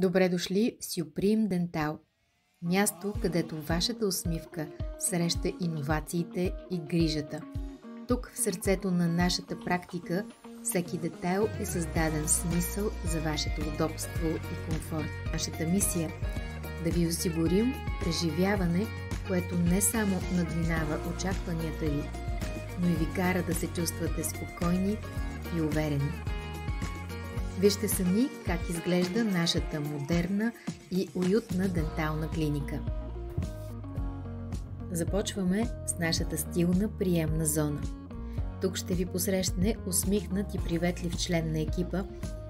Добре дошли в Supreme Dental, място, където вашата усмивка среща иновациите и грижата. Тук, в сърцето на нашата практика, всеки детайл е създаден в смисъл за вашето удобство и комфорт. Нашата мисия е да ви осигурим преживяване, което не само надминава очакванията ви, но и ви кара да се чувствате спокойни и уверени. Вижте сами как изглежда нашата модерна и уютна дентална клиника. Започваме с нашата стилна приемна зона. Тук ще ви посрещне усмихнат и приветлив член на екипа,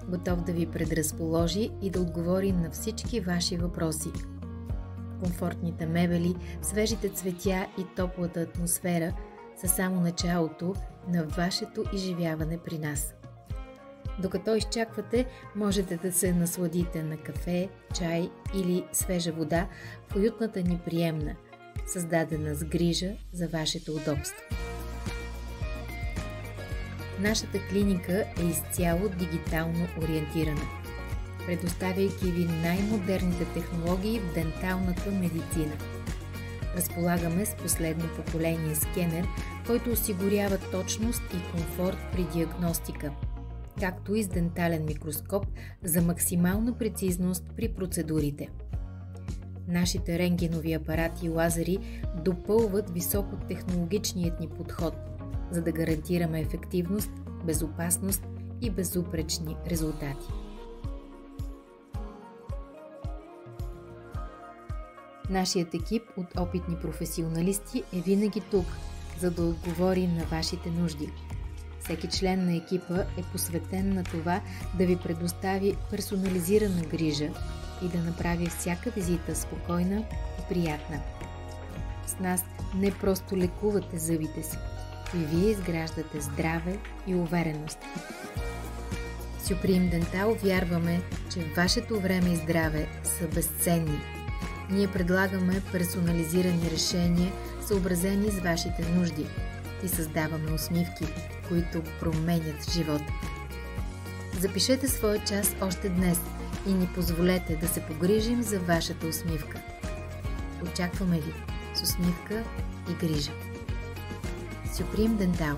готов да ви предразположи и да отговори на всички ваши въпроси. Комфортните мебели, свежите цветя и топлата атмосфера са само началото на вашето изживяване при нас. Докато изчаквате, можете да се насладите на кафе, чай или свежа вода в уютната ни приемна, създадена с грижа за вашето удобство. Нашата клиника е изцяло дигитално ориентирана, предоставяйки ви най-модерните технологии в денталната медицина. Разполагаме с последно поколение скенер, който осигурява точност и комфорт при диагностика, както и с дентален микроскоп за максимална прецизност при процедурите. Нашите рентгенови апарати и лазери допълват високотехнологичният ни подход, за да гарантираме ефективност, безопасност и безупречни резултати. Нашият екип от опитни професионалисти е винаги тук, за да отговори на вашите нужди. Всеки член на екипа е посветен на това да ви предостави персонализирана грижа и да направи всяка визита спокойна и приятна. С нас не просто лекувате зъбите си, и вие изграждате здраве и увереност. В Supreme Dental вярваме, че вашето време и здраве са безценни. Ние предлагаме персонализирани решения, съобразени с вашите нужди, и създаваме усмивки, които променят живота. Запишете своя час още днес и ни позволете да се погрижим за вашата усмивка. Очакваме ви с усмивка и грижа. Supreme Dental,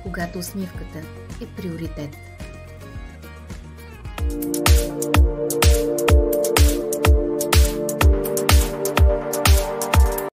когато усмивката е приоритет.